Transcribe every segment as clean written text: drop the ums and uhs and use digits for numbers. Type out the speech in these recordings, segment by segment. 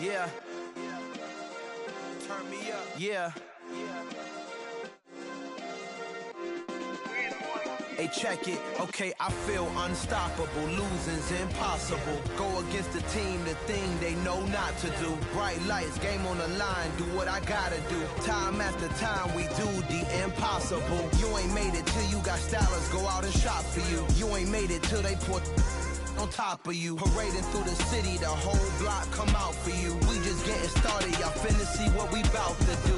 Yeah. Turn me up. Yeah. Hey, check it. Okay, I feel unstoppable. Losing's impossible. Go against the team, the thing they know not to do. Bright lights, game on the line, do what I gotta do. Time after time, we do the impossible. You ain't made it till you got stylers go out and shop for you. You ain't made it till they put on top of you. Parading through the city, the whole block come out for you. We just getting started, y'all finna see what we bout to do.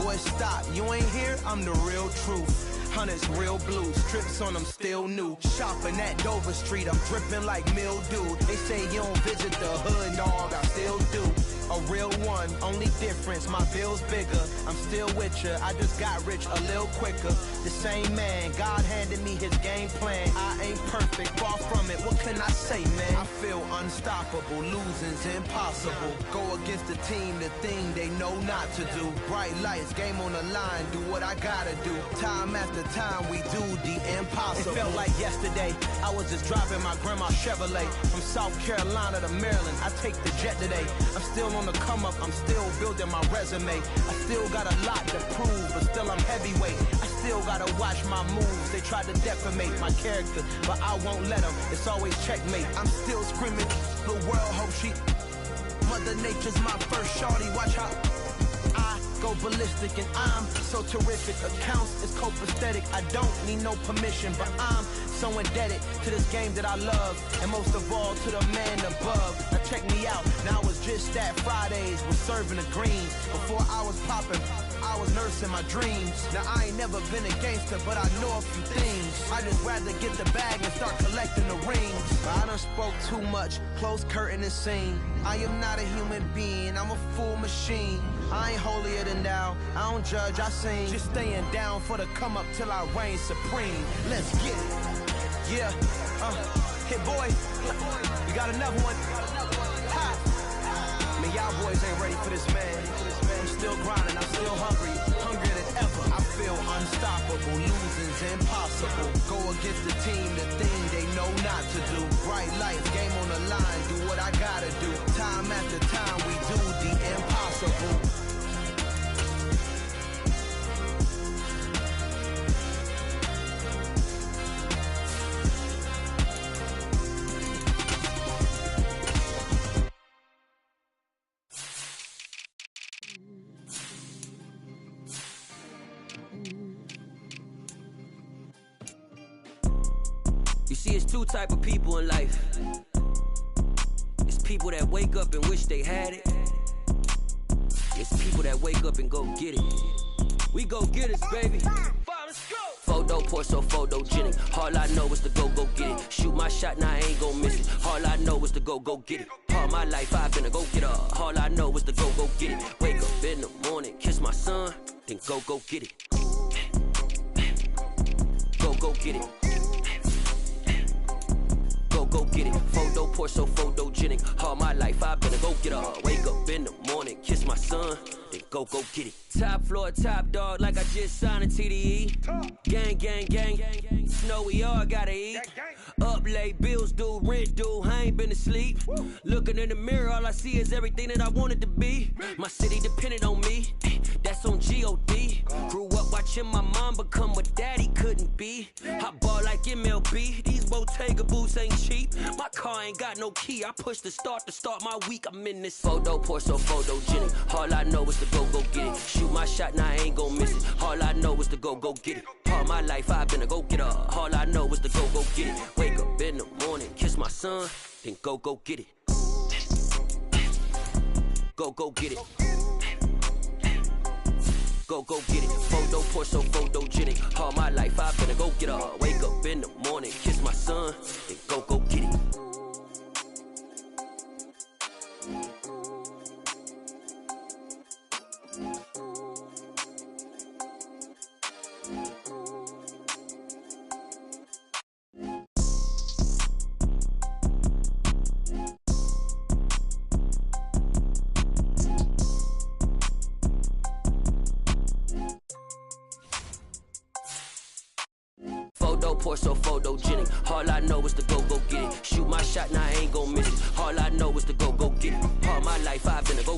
Boy, stop, you ain't here, I'm the real truth. Hundreds real blue, strips on them still new. Shopping at Dover Street, I'm dripping like mildew. They say you don't visit the hood, dog, I still do. A real one, only difference, my bill's bigger. I'm still with ya, I just got rich a little quicker. The same man, God handed me his game plan. I ain't perfect, far from it, what can I say, man? I feel unstoppable, losing's impossible. Go against the team, the thing they know not to do. Bright lights, game on the line, do what I gotta do. Time after time, we do the impossible. It felt like yesterday, I was just driving my grandma's Chevrolet. From South Carolina to Maryland, I take the jet today. I'm still on the come up, I'm still building my resume. I still got a lot to prove, but still I'm heavyweight. I still gotta watch my moves. They tried to defamate my character, but I won't let them. It's always checkmate. I'm still screaming, the world hope she. Mother Nature's my first shorty, watch how I go ballistic and I'm so terrific. Accounts is copacetic, I don't need no permission, but I'm so indebted to this game that I love, and most of all to the man above. Now check me out, now it's just that Fridays was serving the greens. Before I was popping, I was nursing my dreams. Now I ain't never been a gangster, but I know a few things. I just rather get the bag and start collecting the rings. But I done spoke too much, close curtain and scene. I am not a human being, I'm a full machine. I ain't holier than thou, I don't judge, I sing. Just staying down for the come up till I reign supreme. Let's get it. Yeah, hit boy, we got another one. Ha. Man, y'all boys ain't ready for this, man. I'm still grinding, I'm still hungry, hungrier than ever. I feel unstoppable, losing's impossible. Go against the team, the thing they know not to do. Bright lights, game on the line, do what I gotta do. Time after time, we do the impossible. You see, it's two type of people in life. It's people that wake up and wish they had it. It's people that wake up and go get it. We go get it, baby. Photo poor, so photogenic. All I know is to go get it. Shoot my shot, now I ain't gon' miss it. All I know is to go get it. All my life I've been a go getter. All I know is to go get it. Wake up in the morning, kiss my son, then go get it. Go get it. Go get it. Photo poor, so photogenic. All my life I've been a go getter. Wake up in the morning, kiss my son, then go get it. Top floor, top dog, like I just signed a TDE. Gang, gang, gang, know we all gotta eat. Up late, bills due, rent due, I ain't been asleep. Looking in the mirror, all I see is everything that I wanted to be. My city depended on me, that's on G.O.D. Grew up watching my mom become what daddy couldn't be. I ball like MLB, these Bottega boots ain't cheap. My car ain't got no key, I push the start to start my week. I'm in this photo poor, so photogenic. All I know is to go get it. Shoot my shot, now I ain't gon' miss it. All I know is to go get it. All my life I've been a go getter. All I know is to go get it. Wake up in the morning, kiss my son, then go get it. Go get it. Go get it. Photo poor, so photogenic. All my life I've been a go getter. Wake up in the morning, kiss my son, then go get it. Poor, so photogenic. All I know is to go get it. Shoot my shot, now I ain't gon' miss it. All I know is to go get it. All my life I've been a go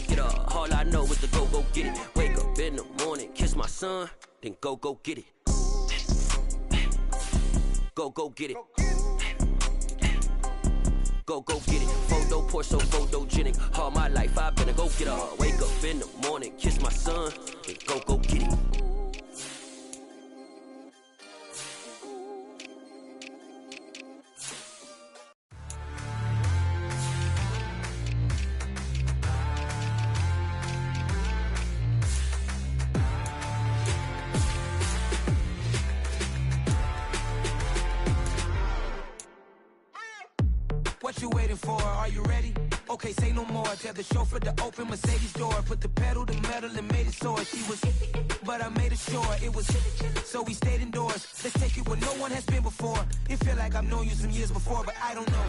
son, then go get it. Go get it. Go get it. Photo Porsche, photogenic. All my life I better go get her. Wake up in the morning, kiss my son, then go get it. What you waiting for? Are you ready? Okay, say no more. Tell the chauffeur to open Mercedes door. Put the pedal to metal and made it soar. She was, but I made it sure it was. So we stayed indoors. Let's take it where no one has been before. It feel like I've known you some years before, but I don't know.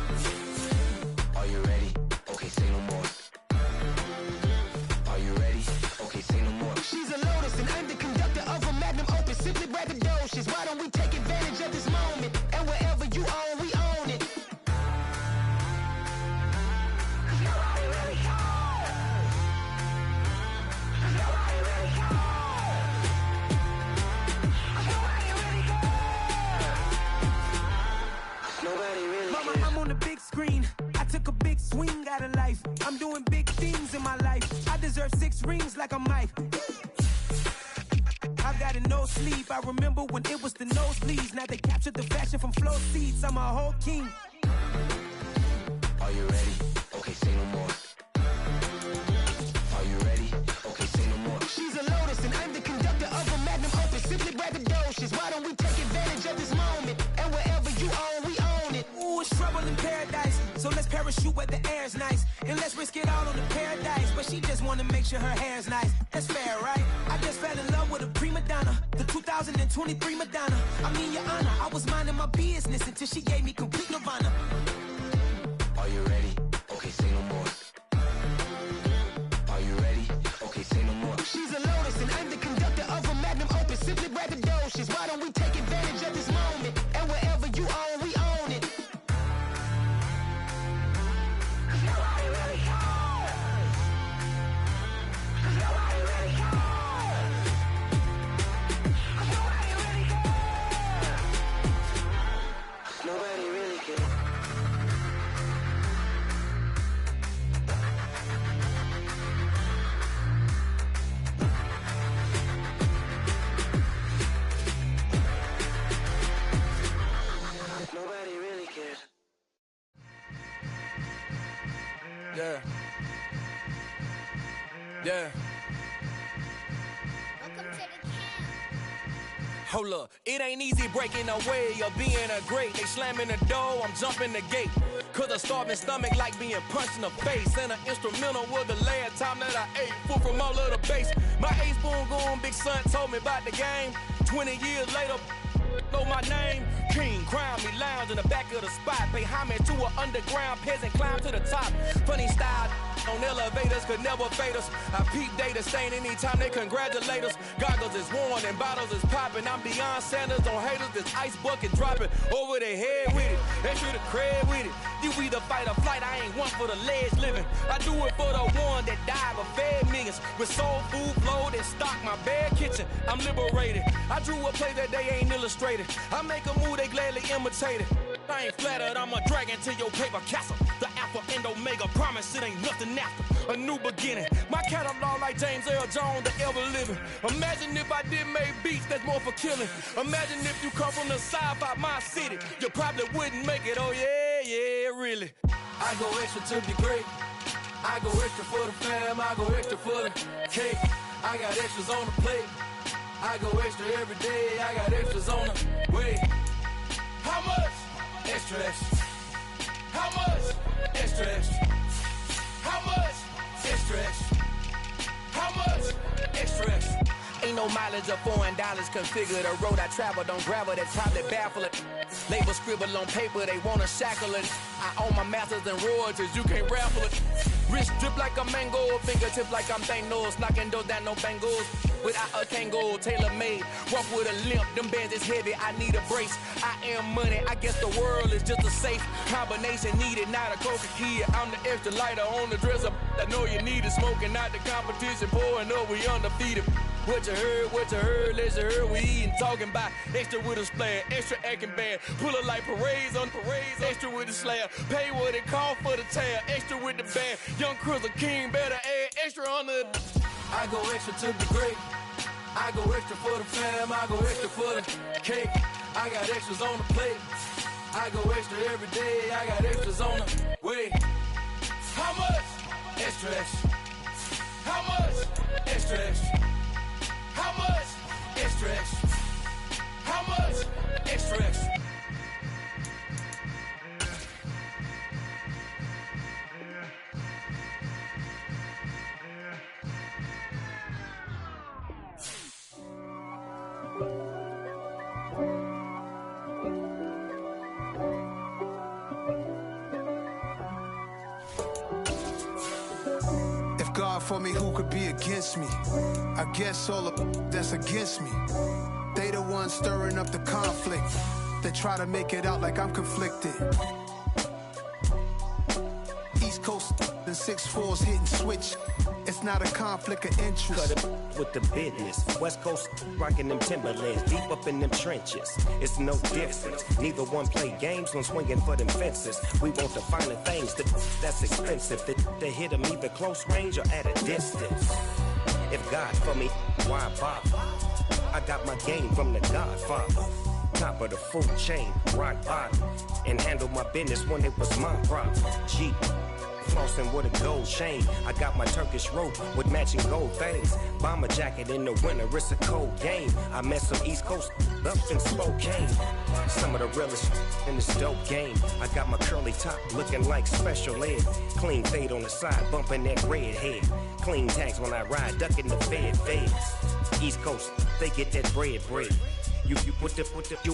Are you ready? Okay, say no more. Are you ready? Okay, say no more. She's a Lotus and I'm the conductor of a Magnum Opus. Simply braggadocious. Why don't we take advantage of this moment? And wherever you own, we own it. Mama, I'm on the big screen. I took a big swing out of life. I'm doing big things in my life. I deserve 6 rings like a Mike. I've got no sleep. I remember when it was the nosebleeds. Now they captured the fashion from flow seats. I'm a whole king. Are you ready? Okay, say no more. Are you ready? Okay, say no more. She's a Lotus and I'm the conductor of a Magnum Opus. Simply braggadocious. Why don't we take advantage of this moment? And wherever you own, we own it. Ooh, it's trouble in paradise. So let's parachute where the air's nice. And let's risk it all on the paradise. But she just wanna make sure her hair's nice. That's fair, right? I just fell in love with a prima donna. The 2023 Madonna. I mean, your honor, I was minding my business until she gave me complete nirvana. Are you ready? Okay, say no more. Are you ready? Okay, say no more. She's a Lotus and I'm the conductor of a Magnum Opus. Simply braggadocious. Why don't we take advantage of this moment? And wherever you own, we own it. Nobody really cares. Nobody really cares. Nobody really cares. Nobody really cares. Nobody really cares. Yeah. Yeah. Welcome to the camp. Hold up, it ain't easy breaking away or being a great. They slamming the door, I'm jumping the gate. Cause a starving stomach like being punched in the face. And an instrumental was the last time that I ate. Food from all of the bass. My ace boom goon, big son told me about the game. 20 years later, know my name. King, crown me, lounge in the back of the spot. Pay homage to an underground peasant, climb to the top. Funny style on elevators could never fade us. I peep data stain anytime they congratulate us. Goggles is worn and bottles is popping. I'm beyond Sanders on haters, this ice bucket dropping over their head with it. They should have cred with it. You either fight or flight, I ain't one for the ledge living. I do it for the one that died but fed millions. With soul food flowed and stocked my bare kitchen. I'm liberated. I drew a play that they ain't illustrated. I make a move, they gladly imitate it. I ain't flattered, I'm a dragon to your paper castle. The Alpha and Omega, promise it ain't nothing after. A new beginning. My catalog like James Earl Jones, the ever living. Imagine if I did make beats that's more for killing. Imagine if you come from the south out my city. You probably wouldn't make it, oh yeah, yeah, really. I go extra to be great. I go extra for the fam, I go extra for the cake. I got extras on the plate. I go extra every day, I got extras on the way. How much? Extra, extra. How much? Extra, extra. How much? Extra, extra. How much? Extra, extra. Ain't no mileage of $4 configure the road I travel. Don't gravel, that's probably baffling. Label scribble on paper, they wanna shackle it. I own my masters and royalties, you can't raffle it. Wrist drip like a mango, fingertips like I'm Thanos. Knocking those down, no bangles. Without a Kango, tailor-made. Walk with a limp, them bands is heavy, I need a brace. I am money, I guess the world is just a safe combination needed, not a coca kid. I'm the extra lighter on the dresser. I know you need it, smoking out the competition, pouring up, we undefeated. What you heard, let's hear we eatin', talking about extra with a splash, extra acting bad, pull up like parades on parades, extra with the slab, pay what it cost for the tab, extra with the band, young Crizzle King better add extra on the. I go extra to the great, I go extra for the fam, I go extra for the cake, I got extras on the plate, I go extra every day, I got extras on the way. How much? Extra, extra. How much? Extra, extra. How much? Extra, extra. How much? Extra, extra. God for me, who could be against me? I guess all of that's against me. They the ones stirring up the conflict. They try to make it out like I'm conflicted. East Coast and 6'4's hitting switch. It's not a conflict of interest. Cut it with the business. West Coast rocking them Timberlands, deep up in them trenches. It's no difference. Neither one play games when swinging for them fences. We want the finer things that's expensive. They hit them either close range or at a distance. If God for me, why bother? I got my game from the Godfather. Top of the food chain, rock bottom. And handle my business when it was my problem. G. Flossing with a gold chain. I got my Turkish rope with matching gold things. Bomber jacket in the winter, it's a cold game. I met some East Coast up in Spokane. Some of the realest in this dope game. I got my curly top looking like special ed. Clean fade on the side, bumping that red head. Clean tags when I ride, ducking the feds. East Coast, they get that bread. You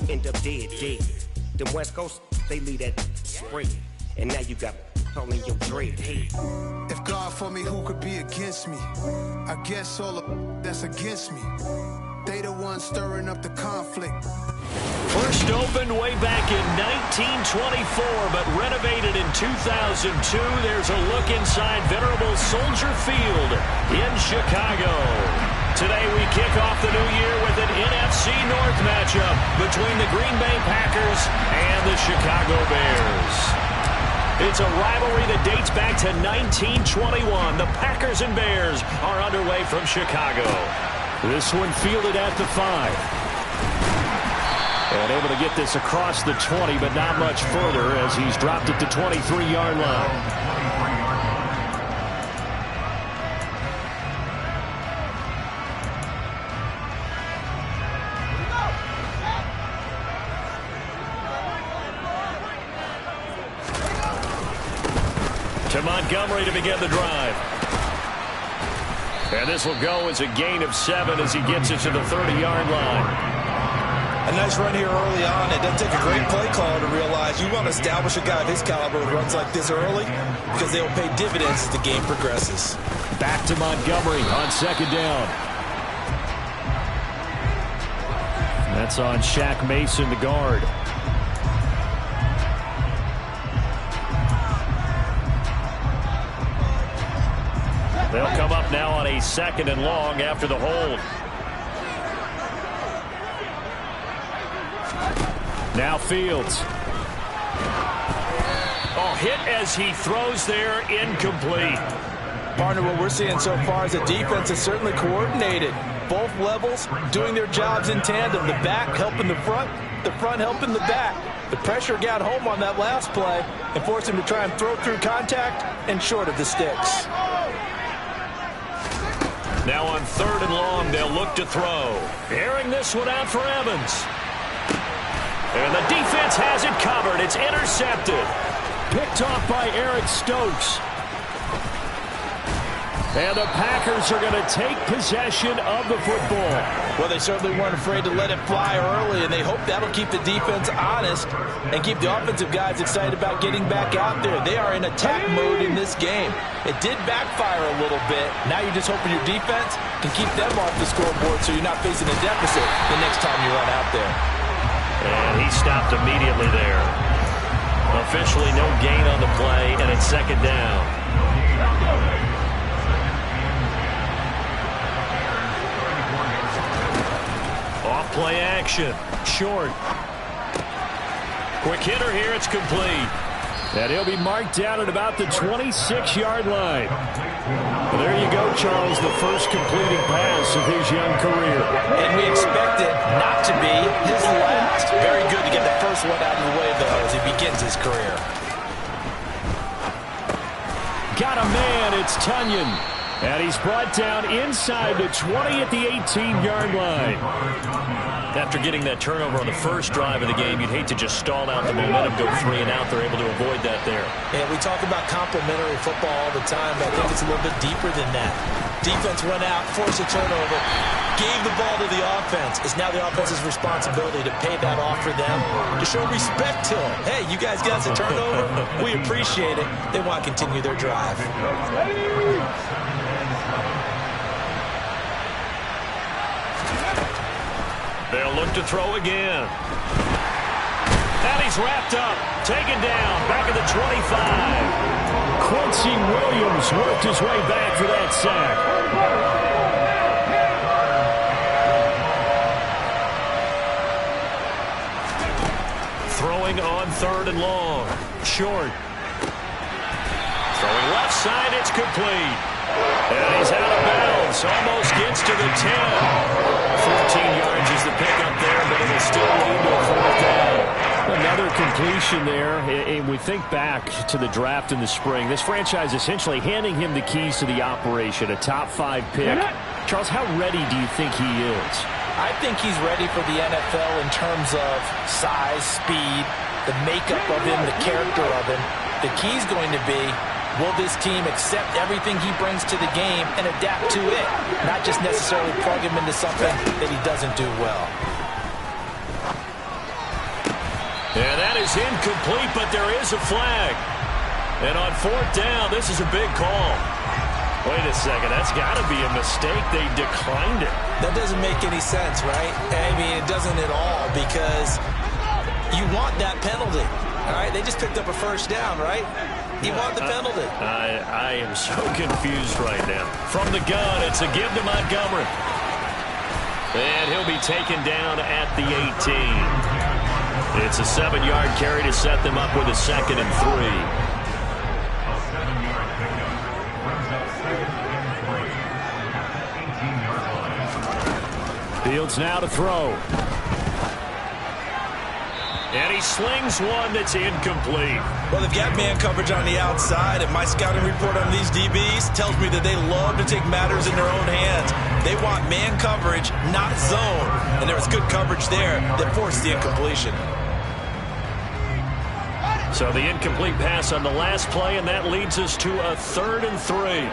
end up dead. Them West Coast, they leave that spread. And now you got calling your dread head. If God for me, who could be against me? I guess all of that's against me. They the ones stirring up the conflict. First opened way back in 1924, but renovated in 2002. There's a look inside venerable Soldier Field in Chicago. Today we kick off the new year with an NFC North matchup between the Green Bay Packers and the Chicago Bears. It's a rivalry that dates back to 1921. The Packers and Bears are underway from Chicago. This one fielded at the 5. And able to get this across the 20, but not much further as he's dropped it to 23-yard line. To Montgomery to begin the drive. And this will go as a gain of 7 as he gets it to the 30-yard line. A nice run here early on. It doesn't take a great play caller to realize you want to establish a guy of his caliber who runs like this early because they will pay dividends as the game progresses. Back to Montgomery on second down. That's on Shaq Mason, the guard. They'll come up now on a 2nd and long after the hold. Now Fields. Oh, hit as he throws there, incomplete. Partner, what we're seeing so far is the defense is certainly coordinated. Both levels doing their jobs in tandem. The back helping the front helping the back. The pressure got home on that last play and forced him to try and throw through contact and short of the sticks. Now on 3rd and long, they'll look to throw. Airing this one out for Evans. And the defense has it covered. It's intercepted. Picked off by Eric Stokes. And the Packers are going to take possession of the football. Well, they certainly weren't afraid to let it fly early, and they hope that'll keep the defense honest and keep the offensive guys excited about getting back out there. They are in attack mode in this game. It did backfire a little bit. Now you're just hoping your defense can keep them off the scoreboard so you're not facing a deficit the next time you run out there. And he stopped immediately there. Officially no gain on the play, and it's 2nd down. action. Short. Quick hitter here. It's complete. And he'll be marked down at about the 26-yard line. Well, there you go, Charles, the first completing pass of his young career. And we expect it not to be his last. Very good to get the first one out of the way, though, as he begins his career. Got a man. It's Tunyon. And he's brought down inside the 20 at the 18-yard line. After getting that turnover on the first drive of the game, you'd hate to just stall out the momentum, go 3 and out. They're able to avoid that there. Yeah, we talk about complementary football all the time, but I think it's a little bit deeper than that. Defense went out, forced a turnover, gave the ball to the offense. It's now the offense's responsibility to pay that off for them, to show respect to them. Hey, you guys got us a turnover. We appreciate it. They want to continue their drive. They'll look to throw again. And he's wrapped up, taken down, back at the 25. Quincy Williams worked his way back for that sack. Throwing on 3rd and long. Short. Throwing left side, it's complete. And he's out of bounds, almost gets to the 10. 14 yards is the pickup there, but it'll still lead to a 4th down. Another completion there. And we think back to the draft in the spring. This franchise essentially handing him the keys to the operation, a top 5 pick. Charles, how ready do you think he is? I think he's ready for the NFL in terms of size, speed, the makeup of him, the character of him. The key's going to be, will this team accept everything he brings to the game and adapt to it? Not just necessarily plug him into something that he doesn't do well. And that is incomplete, but there is a flag. And on 4th down, this is a big call. Wait a second, that's got to be a mistake. They declined it. That doesn't make any sense, right? I mean, it doesn't at all, because you want that penalty. All right, they just picked up a 1st down, right? You want the penalty. I am so confused right now. From the gun, it's a give to Montgomery. And he'll be taken down at the 18. It's a 7-yard carry to set them up with a 2nd and 3. Fields now to throw. And he slings one that's incomplete. Well, they've got man coverage on the outside, and my scouting report on these DBs tells me that they love to take matters in their own hands. They want man coverage, not zone. And there was good coverage there that forced the incompletion. So the incomplete pass on the last play, and that leads us to a 3rd and 3.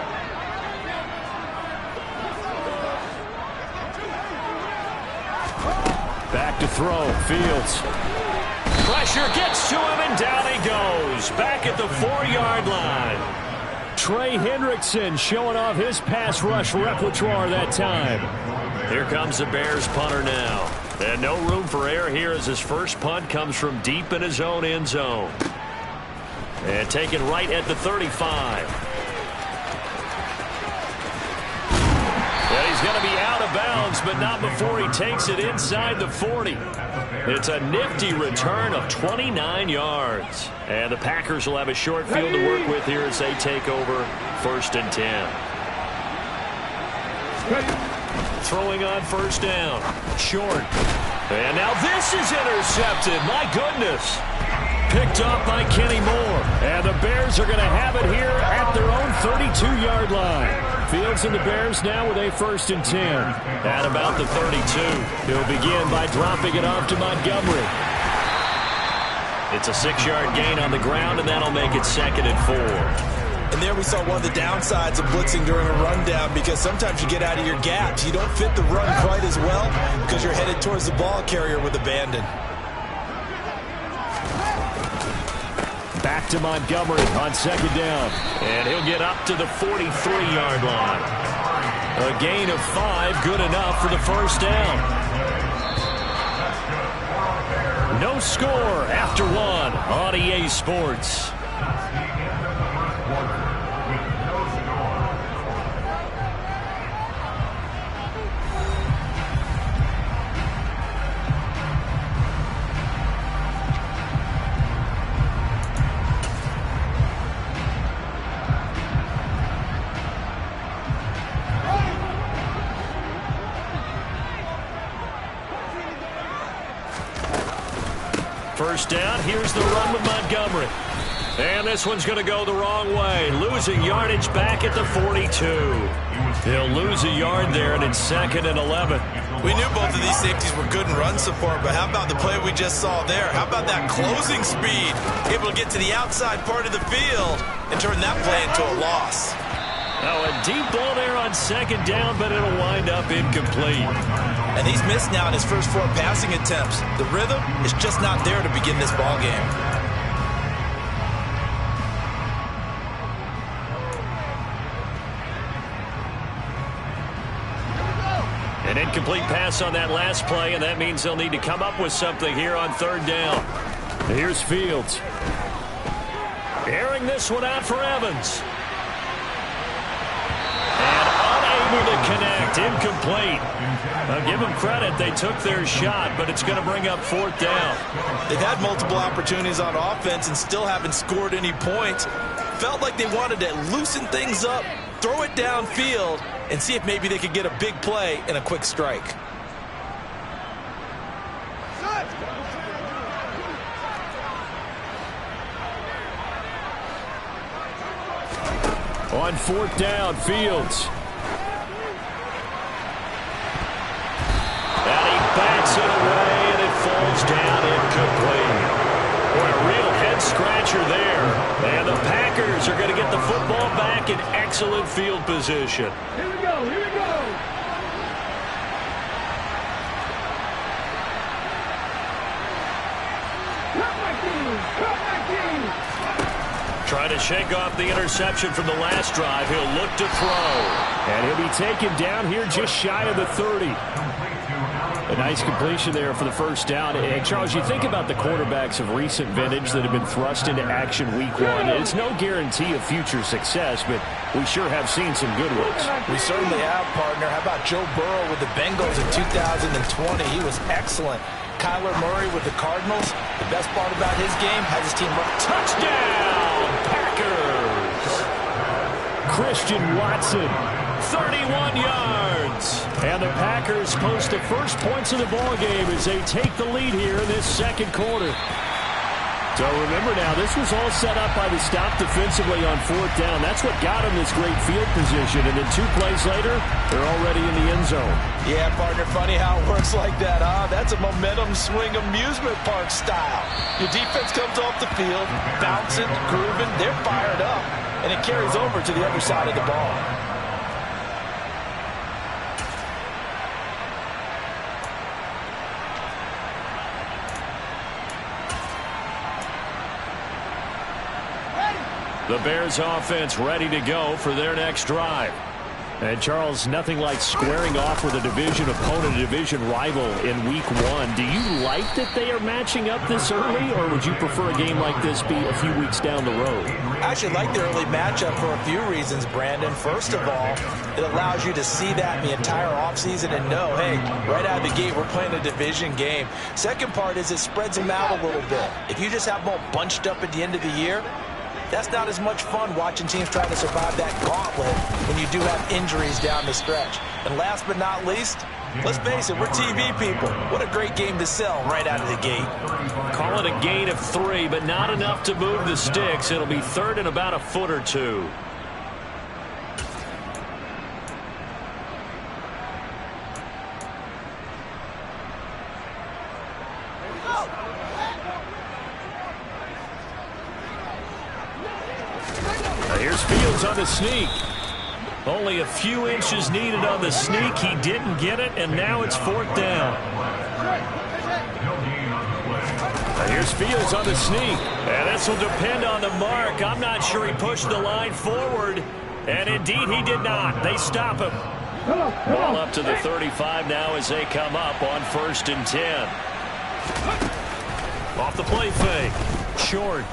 Back to throw. Fields. Pressure gets to him, and down he goes. Back at the 4-yard line. Trey Hendrickson showing off his pass rush repertoire that time. Here comes the Bears punter now. And no room for error here as his first punt comes from deep in his own end zone. And taken right at the 35. And he's going to be out of bounds, but not before he takes it inside the 40. It's a nifty return of 29 yards. And the Packers will have a short field to work with here as they take over 1st and 10. Throwing on 1st down. Short. And now this is intercepted. My goodness. Picked off by Kenny Moore. And the Bears are going to have it here at their own 32-yard line. Fields and the Bears now with a 1st and 10. At about the 32. He'll begin by dropping it off to Montgomery. It's a 6-yard gain on the ground, and that'll make it 2nd and 4. And there we saw one of the downsides of blitzing during a rundown, because sometimes you get out of your gaps. You don't fit the run quite as well because you're headed towards the ball carrier with abandon. Back to Montgomery on 2nd down. And he'll get up to the 43-yard line. A gain of 5, good enough for the 1st down. No score after 1 on EA Sports. First down, here's the run with Montgomery. And this one's going to go the wrong way. Losing yardage back at the 42. He'll lose a yard there, and it's 2nd and 11. We knew both of these safeties were good in run support, but how about the play we just saw there? How about that closing speed? Able to get to the outside part of the field and turn that play into a loss. Oh, a deep ball there on 2nd down, but it'll wind up incomplete. And he's missed now in his first 4 passing attempts. The rhythm is just not there to begin this ball game. An incomplete pass on that last play, and that means they'll need to come up with something here on 3rd down. Here's Fields. Airing this one out for Evans. And unable to connect. Incomplete. I'll give them credit. They took their shot, but it's going to bring up 4th down. They've had multiple opportunities on offense and still haven't scored any points. Felt like they wanted to loosen things up, throw it downfield, and see if maybe they could get a big play and a quick strike. On 4th down, Fields. And he backs it away, and it falls down incomplete. Boy, a real head-scratcher there. And the Packers are going to get the football back in excellent field position. Here we go, here we go. Trying to shake off the interception from the last drive. He'll look to throw. And he'll be taken down here just shy of the 30. A nice completion there for the first down. And Charles, you think about the quarterbacks of recent vintage that have been thrust into action week 1. It's no guarantee of future success, but we sure have seen some good ones. We certainly have, partner. How about Joe Burrow with the Bengals in 2020? He was excellent. Kyler Murray with the Cardinals. The best part about his game has his team run. Touchdown, Packers! Christian Watson, 31 yards. And the Packers post the first points of the ball game as they take the lead here in this 2nd quarter. So remember now, this was all set up by the stop defensively on 4th down. That's what got them this great field position. And then 2 plays later, they're already in the end zone. Yeah, partner, funny how it works like that, huh? That's a momentum swing amusement park style. Your defense comes off the field, bouncing, grooving, they're fired up, and it carries over to the other side of the ball. The Bears offense ready to go for their next drive. And Charles, nothing like squaring off with a division opponent, a division rival in week 1. Do you like that they are matching up this early, or would you prefer a game like this be a few weeks down the road? I actually like the early matchup for a few reasons, Brandon. First of all, it allows you to see that in the entire offseason and know, hey, right out of the gate, we're playing a division game. Second part is it spreads them out a little bit. If you just have them all bunched up at the end of the year, that's not as much fun watching teams try to survive that gauntlet when you do have injuries down the stretch. And last but not least, let's face it, we're TV people. What a great game to sell right out of the gate. Call it a gain of 3, but not enough to move the sticks. It'll be 3rd and about a foot or 2. Here's Fields on the sneak. Only a few inches needed on the sneak. He didn't get it, and now it's 4th down. Here's Fields on the sneak. And this will depend on the mark. I'm not sure he pushed the line forward. And indeed, he did not. They stop him. Ball up to the 35 now as they come up on 1st and 10. Off the play fake. Short.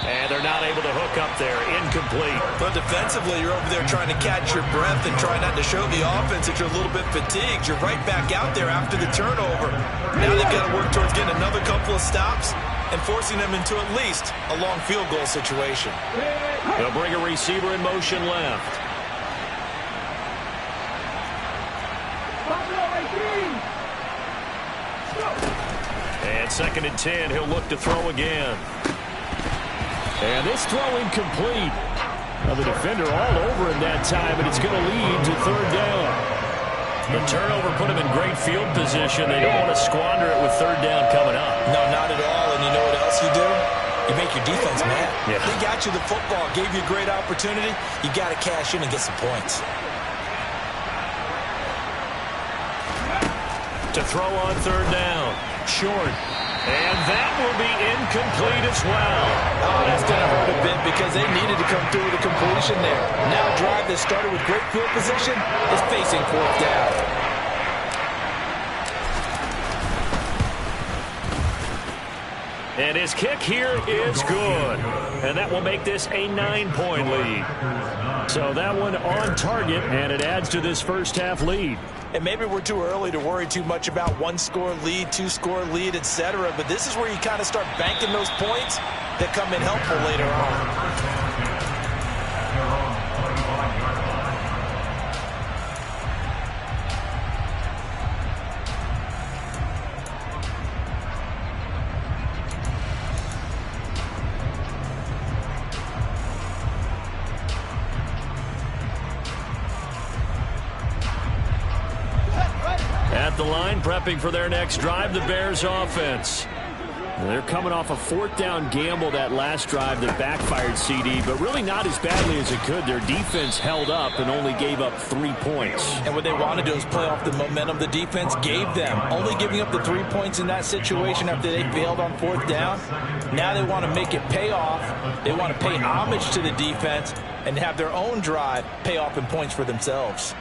And they're not able to hook up there. Incomplete. But defensively, you're over there trying to catch your breath and try not to show the offense that you're a little bit fatigued. You're right back out there after the turnover. Now they've got to work towards getting another couple of stops and forcing them into at least a long field goal situation. They'll bring a receiver in motion left. And 2nd and 10. He'll look to throw again. And this throw incomplete. Now the defender all over him that time, and it's going to lead to 3rd down. The turnover put him in great field position. They don't want to squander it with 3rd down coming up. No, not at all. And you know what else you do? You make your defense mad. Yeah. They got you the football, gave you a great opportunity. You got to cash in and get some points. To throw on 3rd down. Short. And that will be incomplete as well. Oh, that's going to hurt a bit because they needed to come through with a completion there. Now a drive that started with great field position is facing 4th down. And his kick here is good. And that will make this a 9-point lead. So that one on target, and it adds to this first half lead. And maybe we're too early to worry too much about 1-score lead, 2-score lead, etc. But this is where you kind of start banking those points that come in helpful later on. At the line, prepping for their next drive, the Bears offense. They're coming off a 4th down gamble that last drive that backfired, CD, but really not as badly as it could. Their defense held up and only gave up 3 points. And what they want to do is play off the momentum the defense gave them. Only giving up the 3 points in that situation after they failed on 4th down. Now they want to make it pay off. They want to pay homage to the defense and have their own drive pay off in points for themselves.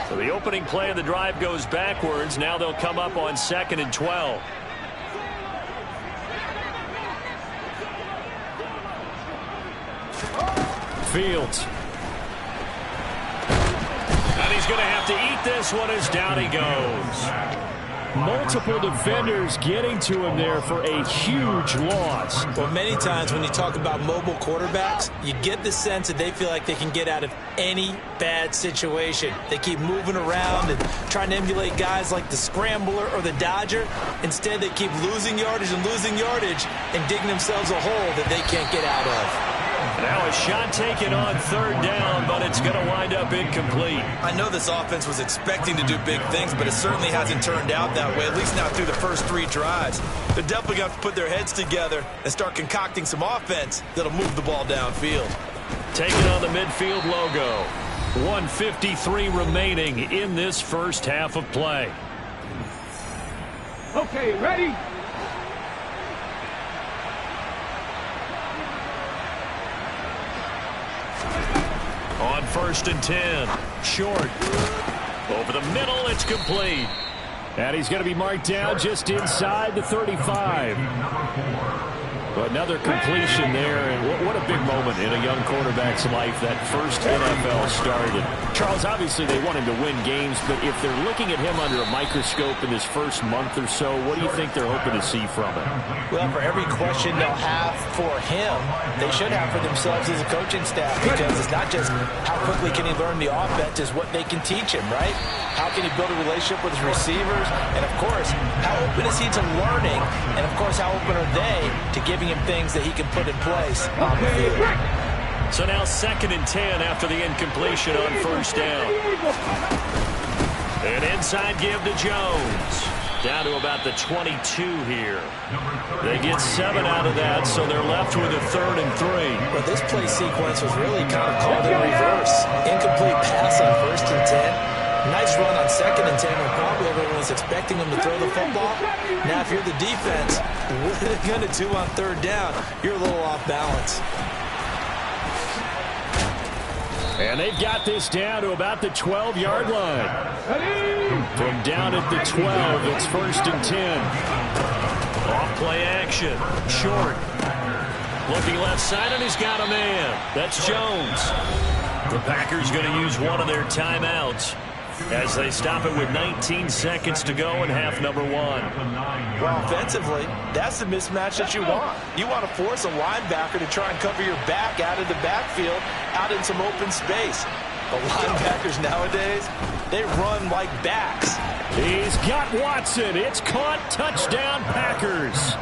So the opening play of the drive goes backwards. Now they'll come up on 2nd and 12. Fields. And he's going to have to eat this one as down he goes. Multiple defenders getting to him there for a huge loss. Well, many times when you talk about mobile quarterbacks, you get the sense that they feel like they can get out of any bad situation. They keep moving around and trying to emulate guys like the Scrambler or the Dodger. Instead, they keep losing yardage and digging themselves a hole that they can't get out of. Now a shot taken on 3rd down, but it's going to wind up incomplete. I know this offense was expecting to do big things, but it certainly hasn't turned out that way, at least not through the first 3 drives. They're definitely going to have to put their heads together and start concocting some offense that'll move the ball downfield. Taking on the midfield logo. 1:53 remaining in this first half of play. Okay, ready? On 1st and 10. Short. Over the middle, it's complete. And he's going to be marked down just inside the 35. Another completion there, and what a big moment in a young quarterback's life, that first NFL started. Charles, obviously they want him to win games, but if they're looking at him under a microscope in his first month or so, what do you think they're hoping to see from him? Well, for every question they'll have for him, they should have for themselves as a coaching staff, because it's not just how quickly can he learn the offense, it's what they can teach him, right? How can he build a relationship with his receivers? And, of course, how open is he to learning? And, of course, how open are they to giving him things that he can put in place on the field? So now 2nd and 10 after the incompletion on 1st down. An inside give to Jones. Down to about the 22 here. They get 7 out of that, so they're left with a 3rd and 3. But this play sequence was really kind of called in reverse. Incomplete pass on 1st and 10. Nice run on 2nd and 10 when probably everyone was expecting him to throw the football. Now, if you're the defense, what are they going to do on 3rd down? You're a little off balance. And they've got this down to about the 12-yard line. From down at the 12, it's 1st and 10. Off play action. Short. Looking left side, and he's got a man. That's Jones. The Packers going to use one of their timeouts as they stop it with 19 seconds to go in half number 1. Well, offensively, that's the mismatch that you want. You want to force a linebacker to try and cover your back out of the backfield, out in some open space. But linebackers nowadays, they run like backs. He's got Watson. It's caught. Touchdown, Packers.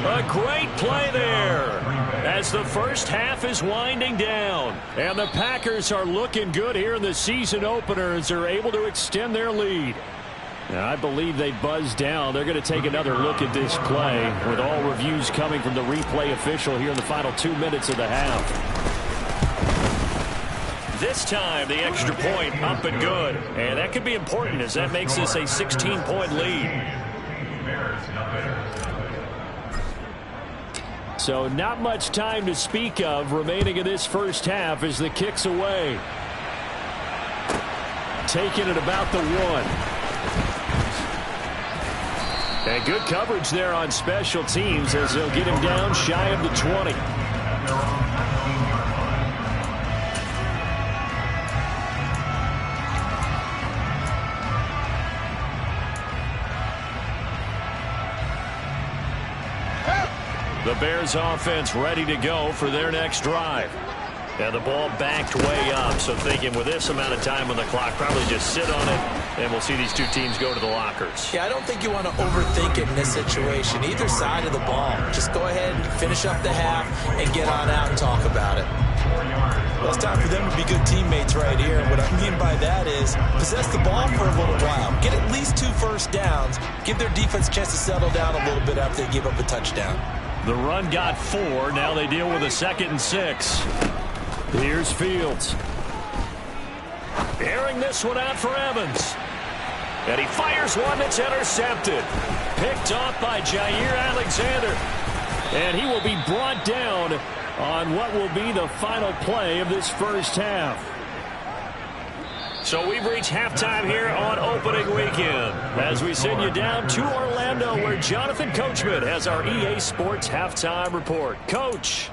A great play there as the first half is winding down. And the Packers are looking good here in the season opener as they're able to extend their lead. Now, I believe they buzzed down. They're going to take another look at this play with all reviews coming from the replay official here in the final 2 minutes of the half. This time, the extra point up and good. And that could be important as that makes this a 16-point lead. So not much time to speak of remaining in this first half as the kick's away. Taking it about the 1. And good coverage there on special teams as they'll get him down shy of the 20. The Bears offense ready to go for their next drive. And the ball backed way up, so thinking with this amount of time on the clock, probably just sit on it, and we'll see these two teams go to the lockers. Yeah, I don't think you want to overthink it in this situation. Either side of the ball. Just go ahead and finish up the half and get on out and talk about it. Well, it's time for them to be good teammates right here. And what I mean by that is possess the ball for a little while. Get at least 2 first downs. Give their defense a chance to settle down a little bit after they give up a touchdown. The run got 4. Now they deal with a 2nd and 6. Here's Fields. Airing this one out for Evans. And he fires one that's intercepted. Picked off by Jair Alexander. And he will be brought down on what will be the final play of this first half. So we've reached halftime here on opening weekend as we send you down to Orlando where Jonathan Coachman has our EA Sports halftime report. Coach.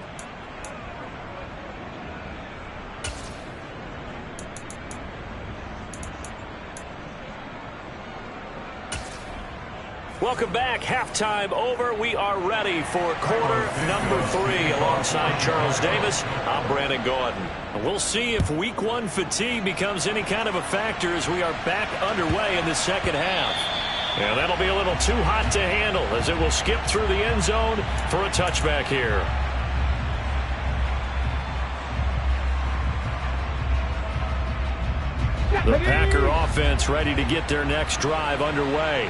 Welcome back. Halftime over. We are ready for quarter number 3 alongside Charles Davis. I'm Brandon Gordon. We'll see if week 1 fatigue becomes any kind of a factor as we are back underway in the second half. And that'll be a little too hot to handle as it will skip through the end zone for a touchback here. The Packer offense ready to get their next drive underway.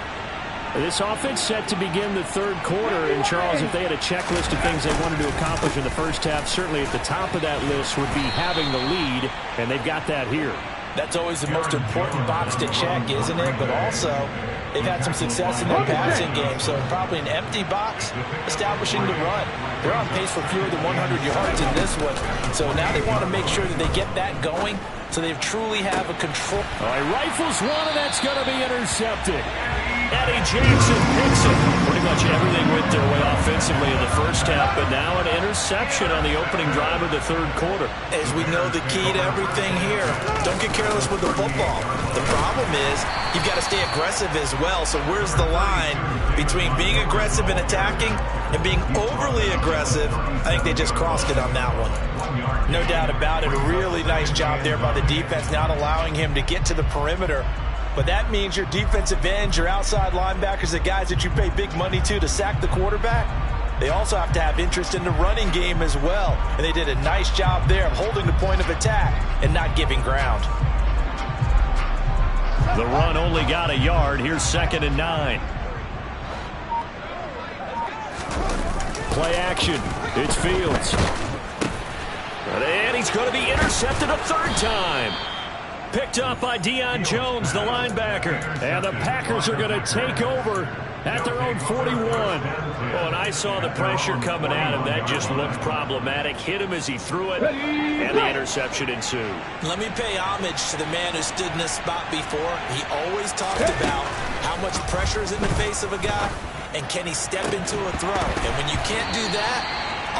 This offense set to begin the third quarter. And, Charles, if they had a checklist of things they wanted to accomplish in the first half, certainly at the top of that list would be having the lead, and they've got that here. That's always the most important box to check, isn't it? But also, they've had some success in their passing game, so probably an empty box establishing the run. They're on pace for fewer than 100 yards in this one, so now they want to make sure that they get that going so they truly have a control. All right, rifles one, and that's going to be intercepted. Eddie Jackson picks it. Pretty much everything went their way offensively in the first half, but now an interception on the opening drive of the third quarter. As we know, the key to everything here, don't get careless with the football. The problem is you've got to stay aggressive as well, so where's the line between being aggressive and attacking and being overly aggressive? I think they just crossed it on that one. No doubt about it, a really nice job there by the defense, not allowing him to get to the perimeter. But that means your defensive ends, your outside linebackers, the guys that you pay big money to sack the quarterback, they also have to have interest in the running game as well. And they did a nice job there of holding the point of attack and not giving ground. The run only got a yard. Here's 2nd and 9. Play action. It's Fields. And he's going to be intercepted a 3rd time. Picked up by Deion Jones, the linebacker. And the Packers are going to take over at their own 41. Oh, and I saw the pressure coming at him. That just looked problematic. Hit him as he threw it, and the interception ensued. Let me pay homage to the man who stood in this spot before. He always talked about how much pressure is in the face of a guy, and can he step into a throw. And when you can't do that,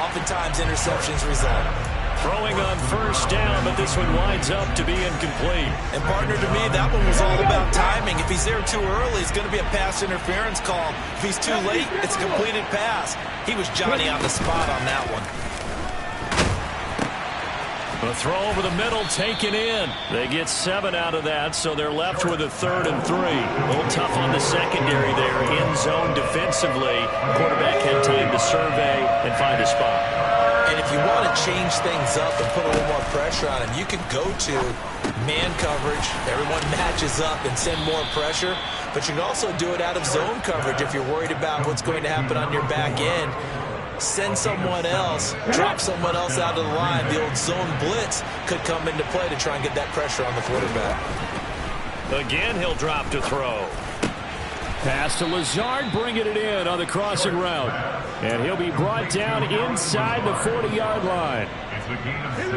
oftentimes interceptions result. Throwing on 1st down, but this one winds up to be incomplete. And, partner, to me, that one was all about timing. If he's there too early, it's going to be a pass interference call. If he's too late, it's a completed pass. He was Johnny on the spot on that one. A throw over the middle taken in. They get 7 out of that, so they're left with a 3rd and 3. A little tough on the secondary there. In zone defensively. Quarterback had time to survey and find a spot. And if you want to change things up and put a little more pressure on him, you can go to man coverage. Everyone matches up and send more pressure. But you can also do it out of zone coverage if you're worried about what's going to happen on your back end. Send someone else, drop someone else out of the line. The old zone blitz could come into play to try and get that pressure on the quarterback. Again, he'll drop to throw. Pass to Lazard, bringing it in on the crossing route. And he'll be brought down inside the 40-yard line.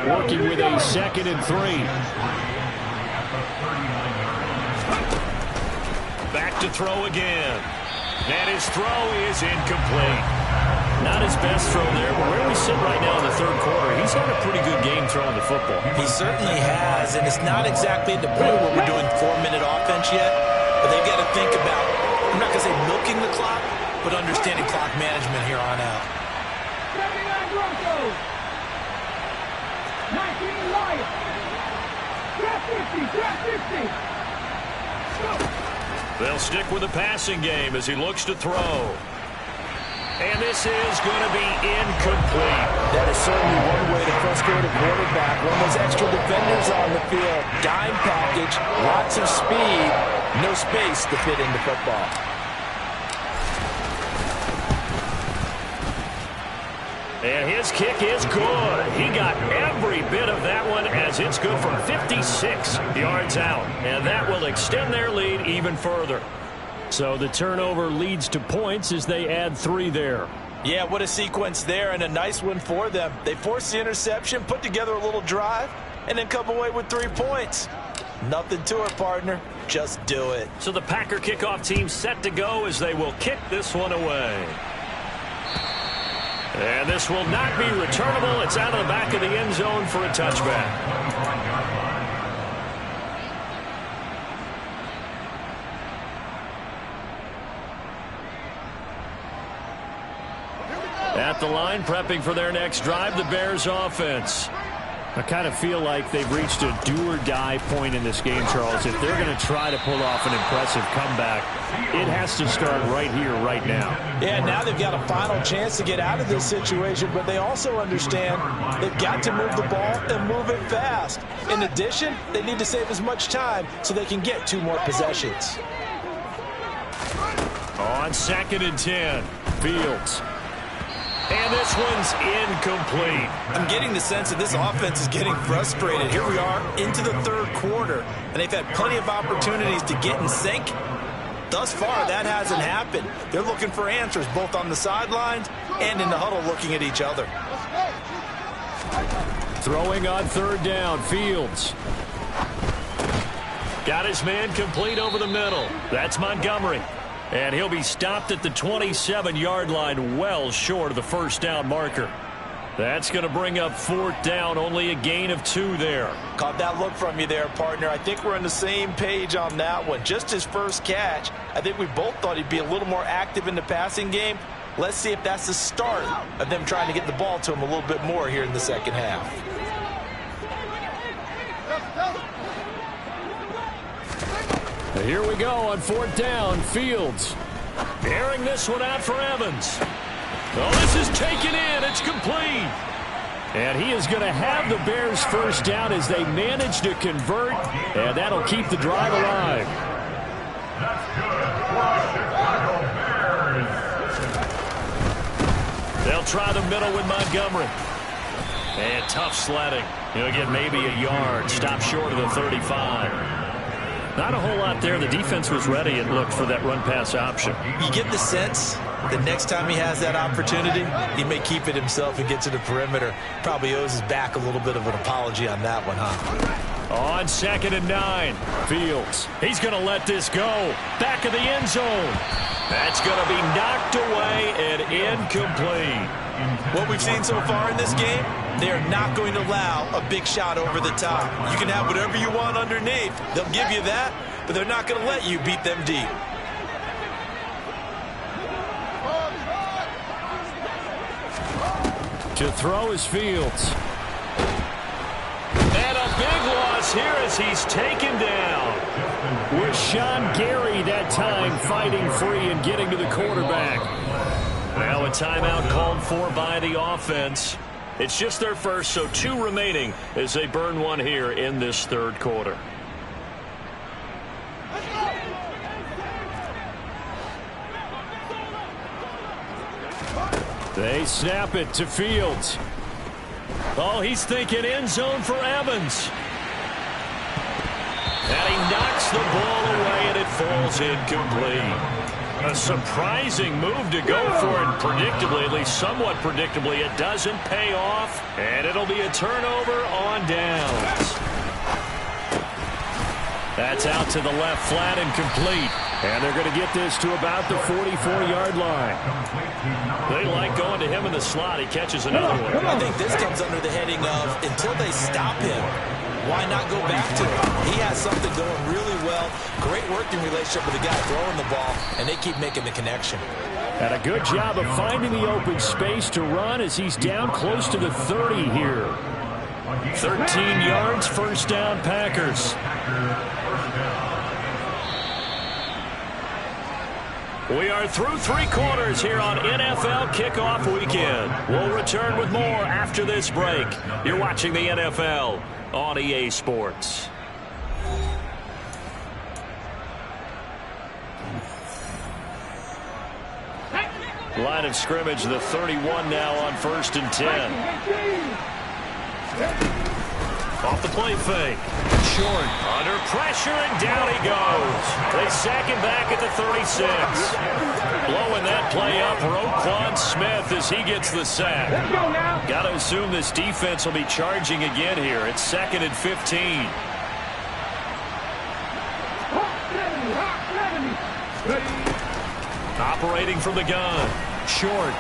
Working with a 2nd and 3. Back to throw again. And his throw is incomplete. Not his best throw there, but where we sit right now in the 3rd quarter, he's had a pretty good game throwing the football. He certainly has, and it's not exactly at the point where we're doing 4-minute offense yet, but they've got to think about, I'm not going to say milking the clock, but understanding clock management here on out. 79 Broncos. 19 Lions. Draft 50, draft 50. They'll stick with the passing game as he looks to throw. And this is going to be incomplete. That is certainly one way to frustrate a quarterback. When those extra defenders on the field, dime package, lots of speed, no space to fit into football. And his kick is good. He got every bit of that one as it's good from 56 yards out. And that will extend their lead even further. So the turnover leads to points as they add 3 there. Yeah, what a sequence there, and a nice one for them. They forced the interception, put together a little drive, and then come away with 3 points. Nothing to it, partner. Just do it. So the Packer kickoff team set to go as they will kick this one away. And this will not be returnable. It's out of the back of the end zone for a touchback. At the line, prepping for their next drive, the Bears offense. I kind of feel like they've reached a do-or-die point in this game, Charles. If they're going to try to pull off an impressive comeback, it has to start right here, right now. Yeah, now they've got a final chance to get out of this situation, but they also understand they've got to move the ball and move it fast. In addition, they need to save as much time so they can get 2 more possessions. On 2nd and 10, Fields. And this one's incomplete. I'm getting the sense that this offense is getting frustrated. Here we are into the 3rd quarter, and they've had plenty of opportunities to get in sync. Thus far, that hasn't happened. They're looking for answers both on the sidelines and in the huddle looking at each other. Throwing on 3rd down, Fields. Got his man complete over the middle. That's Montgomery. And he'll be stopped at the 27-yard line, well short of the first down marker. That's going to bring up 4th down, only a gain of 2 there. Caught that look from you there, partner. I think we're on the same page on that one. Just his first catch. I think we both thought he'd be a little more active in the passing game. Let's see if that's the start of them trying to get the ball to him a little bit more here in the second half. Here we go on 4th down. Fields airing this one out for Evans. Oh, this is taken in. It's complete. And he is going to have the Bears first down as they manage to convert, and that'll keep the drive alive. They'll try the middle with Montgomery. And tough sledding. He'll get maybe a yard. Stop short of the 35. Not a whole lot there. The defense was ready and looked for that run-pass option. You get the sense that next time he has that opportunity, he may keep it himself and get to the perimeter. Probably owes his back a little bit of an apology on that one, huh? On 2nd and 9, Fields. He's going to let this go. Back of the end zone. That's going to be knocked away and incomplete. What we've seen so far in this game, they are not going to allow a big shot over the top. You can have whatever you want underneath. They'll give you that, but they're not going to let you beat them deep. To throw is Fields. is here as he's taken down. Rashawn Gary that time fighting free and getting to the quarterback. Now a timeout called for by the offense. It's just their first, so 2 remaining as they burn one here in this third quarter. They snap it to Fields. Oh, he's thinking end zone for Evans. And he knocks the ball away, and it falls incomplete. A surprising move to go for it, predictably, at least somewhat predictably. It doesn't pay off, and it'll be a turnover on downs. That's out to the left, flat and complete. And they're going to get this to about the 44-yard line. They like going to him in the slot. He catches another one. I think this comes under the heading of until they stop him, why not go back to him? He has something going really well. Great working relationship with the guy throwing the ball, and they keep making the connection. And a good job of finding the open space to run as he's down close to the 30 here. 13 yards, first down, Packers. We are through 3 quarters here on NFL Kickoff Weekend. We'll return with more after this break. You're watching the NFL on EA Sports. Line of scrimmage, the 31 now on 1st and 10. Off the play fake. Short. Under pressure, and down he goes. They sack him back at the 36. Blowing that play up, Roquan Smith as he gets the sack. Got to assume this defense will be charging again here. It's 2nd and 15. Operating from the gun. Short.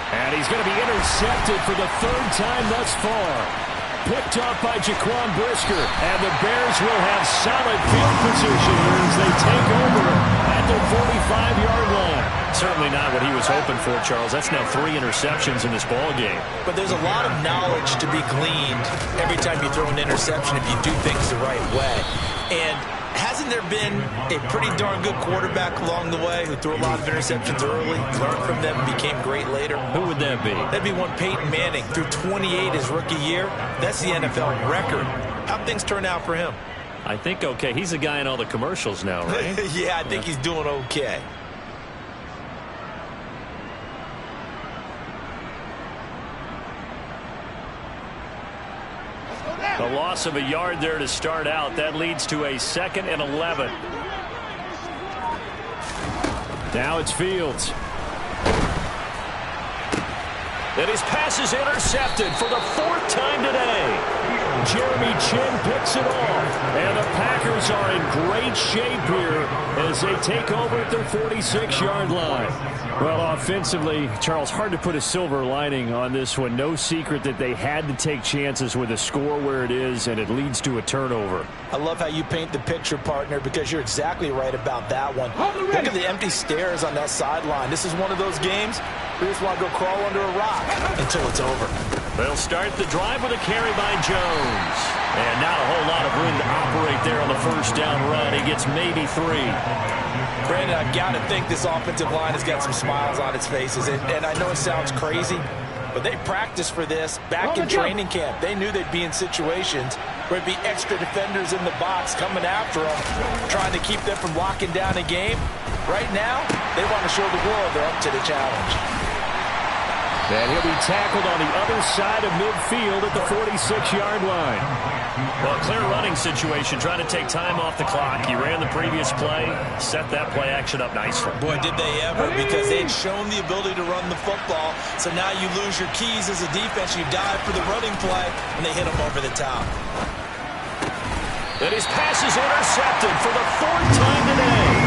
And he's going to be intercepted for the 3rd time thus far. Picked up by Jaquan Brisker, and the Bears will have solid field position as they take over at their 45-yard line. Certainly not what he was hoping for, Charles. That's now 3 interceptions in this ball game. But there's a lot of knowledge to be gleaned every time you throw an interception if you do things the right way. And hasn't there been a pretty darn good quarterback along the way who threw a lot of interceptions early, learned from them, and became great later? Who would that be? That'd be one Peyton Manning. Threw 28 his rookie year. That's the NFL record. How'd things turn out for him? I think okay. He's a guy in all the commercials now, right? Yeah, I think he's doing okay. A loss of a yard there to start out. That leads to a 2nd and 11. Now it's Fields. And his pass is intercepted for the 4th time today. Jeremy Chin picks it off. And the Packers are in great shape here as they take over at their 46-yard line. Well, offensively, Charles, hard to put a silver lining on this one. No secret that they had to take chances with a score where it is, and it leads to a turnover. I love how you paint the picture, partner, because you're exactly right about that one. Look at the empty stairs on that sideline. This is one of those games where you just want to go crawl under a rock until it's over. They'll start the drive with a carry by Jones. And not a whole lot of room to operate there on the 1st down run. He gets maybe 3. Brandon, I've got to think this offensive line has got some smiles on its faces. And I know it sounds crazy, but they practiced for this back in training camp. They knew they'd be in situations where it'd be extra defenders in the box coming after them, trying to keep them from locking down a game. Right now, they want to show the world they're up to the challenge. And he'll be tackled on the other side of midfield at the 46-yard line. Well, clear running situation, trying to take time off the clock. He ran the previous play, set that play action up nicely. Boy, did they ever, because they had shown the ability to run the football. So now you lose your keys as a defense. You dive for the running play, and they hit him over the top. And his pass is intercepted for the 4th time today.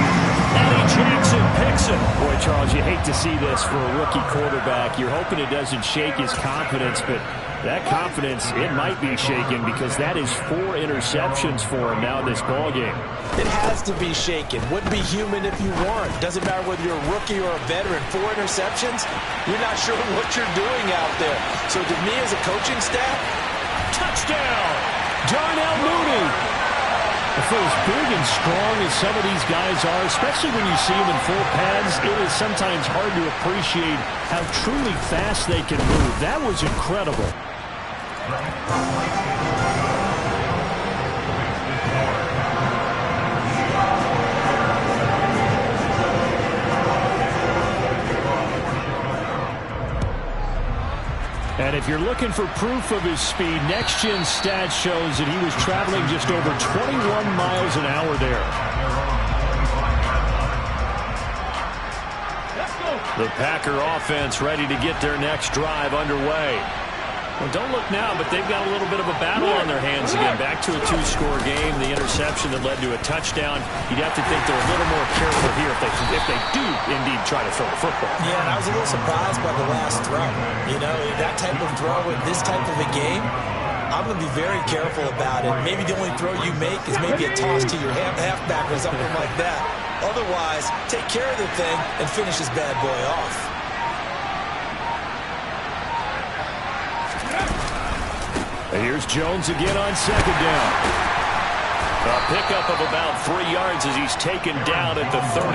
Eddie Jackson picks it. Boy, Charles, you hate to see this for a rookie quarterback. You're hoping it doesn't shake his confidence, but that confidence, it might be shaken because that is 4 interceptions for him now in this ballgame. It has to be shaken. Wouldn't be human if you weren't. Doesn't matter whether you're a rookie or a veteran. 4 interceptions, you're not sure what you're doing out there. So to me as a coaching staff, touchdown! Darnell Mooney. For as big and strong as some of these guys are, especially when you see them in full pads, it is sometimes hard to appreciate how truly fast they can move. That was incredible. And if you're looking for proof of his speed, Next Gen Stats shows that he was traveling just over 21 miles an hour there. The Packer offense ready to get their next drive underway. Well, don't look now, but they've got a little bit of a battle on their hands again. Back to a two-score game. The interception that led to a touchdown. You'd have to think they're a little more careful here if they do indeed try to throw the football. Yeah, and I was a little surprised by the last throw. You know, that type of throw in this type of a game, I'm going to be very careful about it. Maybe the only throw you make is maybe a toss to your halfback or something like that. Otherwise, take care of the thing and finish this bad boy off. And here's Jones again on second down. A pickup of about 3 yards as he's taken down at the 31.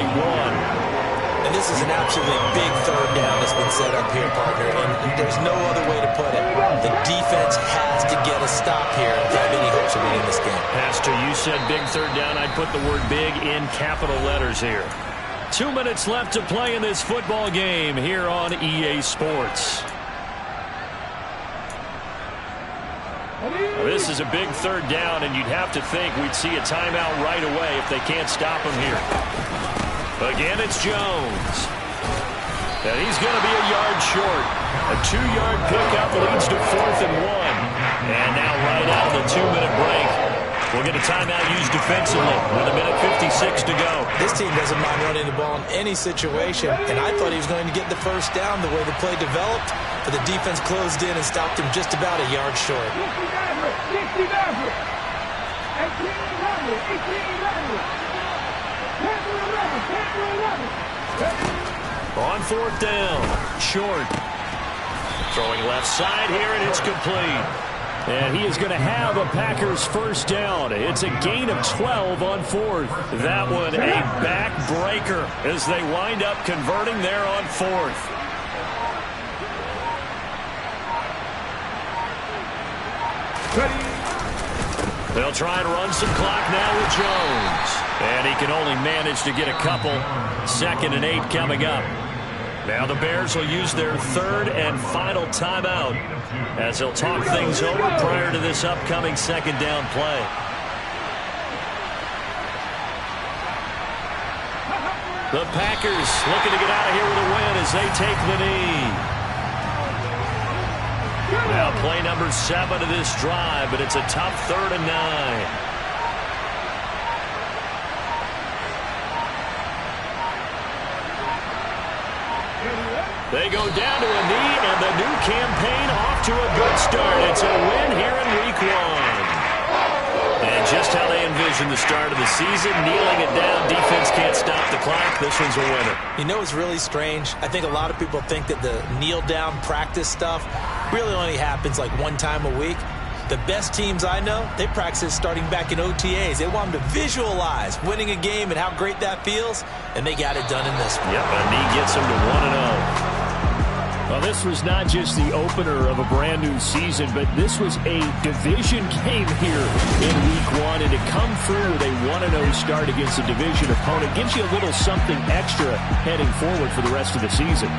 And this is an absolutely big third down that's been set up here, partner. And there's no other way to put it. The defense has to get a stop here if they have any hopes of winning this game. Pastor, you said big third down. I'd put the word big in capital letters here. 2 minutes left to play in this football game here on EA Sports. This is a big third down, and you'd have to think we'd see a timeout right away if they can't stop him here. Again, it's Jones. And he's going to be a yard short. A 2-yard pickup leads to 4th and 1. And now right out of the 2-minute break, we'll get a timeout used defensively with 1:56 to go. This team doesn't mind running the ball in any situation, and I thought he was going to get the first down the way the play developed, but the defense closed in and stopped him just about a yard short. On 4th down, short. Throwing left side here, and it's complete. And he is going to have a Packers first down. It's a gain of 12 on 4th. That one a backbreaker as they wind up converting there on 4th. They'll try and run some clock now with Jones. And he can only manage to get a couple. 2nd and 8 coming up. Now the Bears will use their 3rd and final timeout as they'll talk things over prior to this upcoming 2nd down play. The Packers looking to get out of here with a win as they take the knee. Now play number 7 of this drive, but it's a tough 3rd and 9. They go down to a knee, and the new campaign off to a good start. It's a win here in Week 1. And just how they envisioned the start of the season, kneeling it down, defense can't stop the clock. This one's a winner. You know what's really strange? I think a lot of people think that the kneel-down practice stuff really only happens like one time a week. The best teams I know, they practice starting back in OTAs. They want them to visualize winning a game and how great that feels, and they got it done in this one. Yep, a knee gets them to 1-0. Well, this was not just the opener of a brand new season, but this was a division game here in Week 1, and to come through with a 1-0 start against a division opponent gives you a little something extra heading forward for the rest of the season.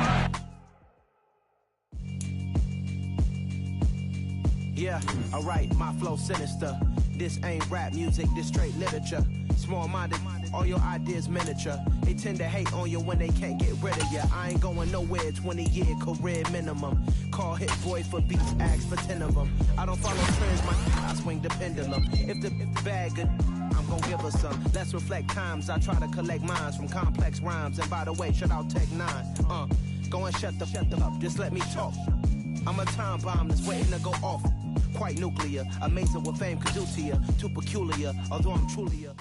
Yeah, alright, my flow sinister. This ain't rap music, this straight literature. Small-minded, all your ideas miniature. They tend to hate on you when they can't get rid of you. I ain't going nowhere, 20-year career minimum. Call hit boy for beats, ask for 10 of them. I don't follow trends, I swing the pendulum. If the bag good, I'm gonna give her some. Let's reflect times, I try to collect minds from complex rhymes. And by the way, shout out Tech 9. Go and shut the up, just let me talk. I'm a time bomb that's waiting to go off. Quite nuclear, amazing what fame could do to you. Too peculiar, although I'm truly a...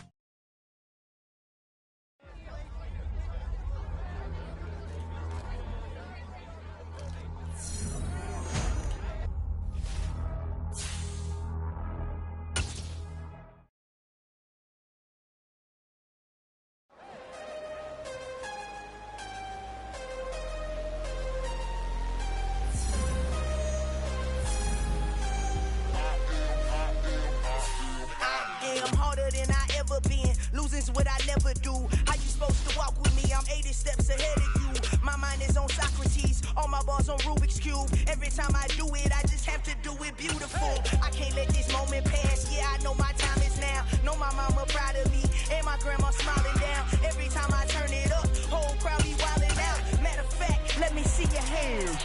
harder than I ever been. Losing's what I never do. How you supposed to walk with me? I'm 80 steps ahead of you. My mind is on Socrates, all my bars on Rubik's Cube. Every time I do it, I just have to do it beautiful. I can't let this moment pass. Yeah, I know my time is now. Know my mama proud of me, and my grandma smiling down. Every time I turn it up, whole crowd be wildin' out. Matter of fact, let me see your hands.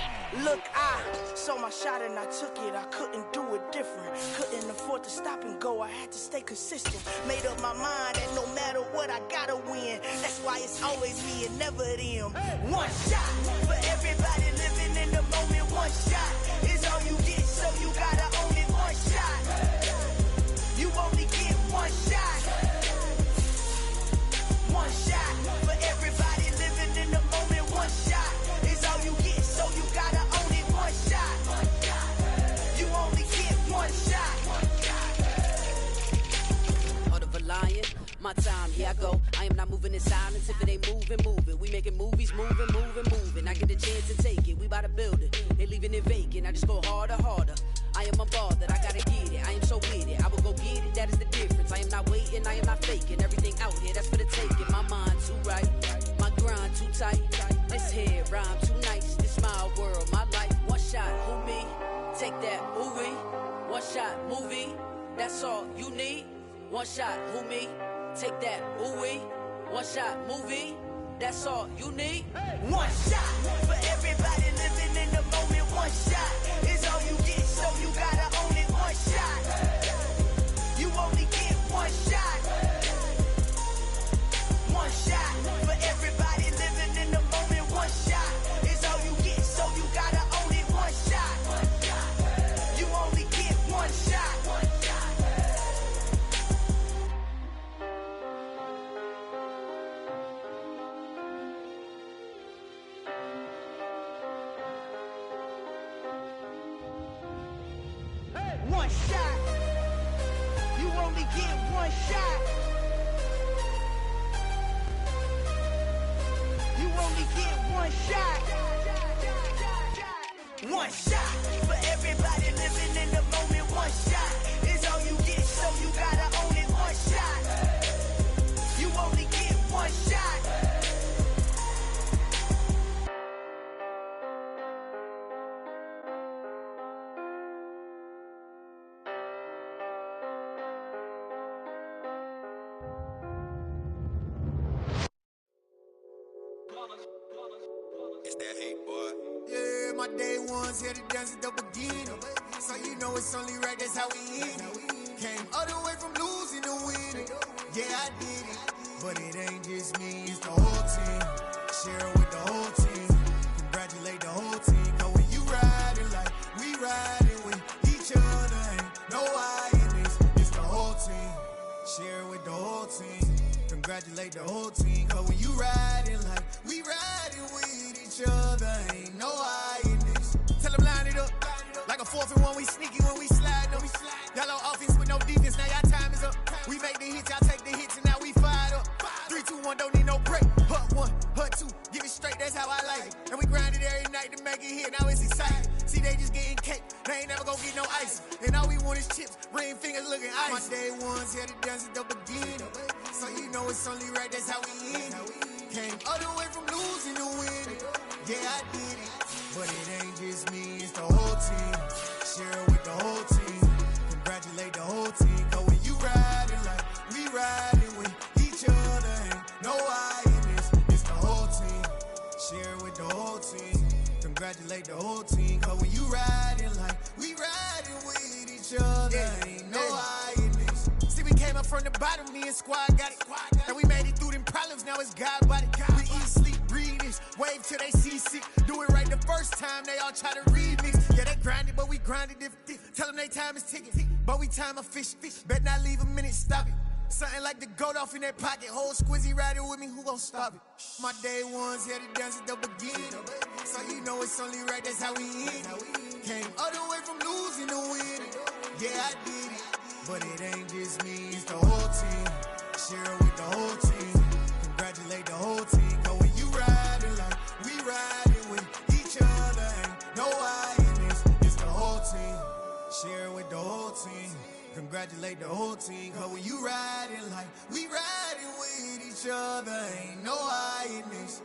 Look, I saw my shot and I took it. I couldn't do it different. Couldn't afford to stop and go. I had to stay consistent. Made up my mind that no matter what, I gotta win. That's why it's always me and never them. One shot for everybody living in the moment. One shot is all you get, so you gotta own it. One shot. You only get one shot. One shot for everybody living in the moment. One shot is all you get, so you gotta own it. One shot. You only get one shot. Heart of a lion, my time, here I go. I am not moving in silence. If it ain't moving, moving. We making movies, moving, moving, moving. I get a chance to take it. We bout to build it. They leaving it vacant. I just go harder, harder. I am a ball that I gotta get it. I am so with it. I will go get it. That is the difference. I am not waiting. I am not faking. Everything out here, that's for the taking. My mind too right. My grind too tight. This head rhyme too nice. This my world, my life. One shot, who me? Take that, who we? One shot, movie. That's all you need. One shot, who me? Take that, who we? One shot, movie. That's all you need. One shot for everybody living in the moment. One shot is all you get, so you gotta own it. One shot. You only get one shot. One shot for everybody living in the moment. One shot is all you get, so you gotta own it. One shot. You only get one shot. One shot. You only get one shot. You only get one shot. One shot for everybody living in the moment. One shot is all you get, so you gotta own it. One shot. You only get one shot. It's that hate, boy. Yeah, my day ones here to dance at the beginning. So you know it's only right, that's how we end it. Came all the way from losing to winning. Yeah, I did it. But it ain't just me, it's the whole team. Share it with the whole team. Congratulate the whole team. Cause when you riding like we riding with each other, ain't no I in this. It's the whole team. Share it with the whole team. Congratulate the whole team. Cause when you riding like we riding with each other, ain't no I in this. Tell them line it up. Like a 4th and 1, we sneaky when we slide them. Y'all on offense with no defense, now y'all time is up. We make the hits, y'all take the hits, and now we fired up. 3, 2, 1, don't need no break. Hut 1, hut 2, give it straight, that's how I like it. And we grind it every night to make it hit, now it's exciting. See, they just getting cake, they ain't never gonna get no ice. And all we want is chips, ring fingers looking ice. My day ones here to dance at the beginning. So you know it's only right, that's how we end it. Came all the way from losing to winning. Yeah, I did it. But it ain't just me, it's the whole team. Share it with the whole team. Congratulate the whole team. Cause when you riding like we riding with each other, ain't no I in this. It's the whole team. Share it with the whole team. Congratulate the whole team. Cause when you riding like we riding with each other, ain't no I in this. See, we came up from the bottom, me and squad got it. And we made it through them problems, now it's God body. We eat, sleep, breathe this, wave till they see sick. Do it right the first time, they all try to remix. Yeah, they grinded, but we grinded different. Tell them they time is ticking, but we time a fish. Bet not leave a minute, stop it. Something like the goat off in that pocket. Whole squizzy riding with me, who gon' stop it? My day ones here to dance at the beginning. So you know it's only right, that's how we end it. Came all the way from losing to winning. Yeah, I did it. But it ain't just me, it's the whole team. Share it with the whole team. Congratulate the whole team. Cause when you riding like we riding with each other, ain't no I in this. It's the whole team. Share it with the whole team. Congratulate the whole team. Cause when you riding like we riding with each other, ain't no hiding this.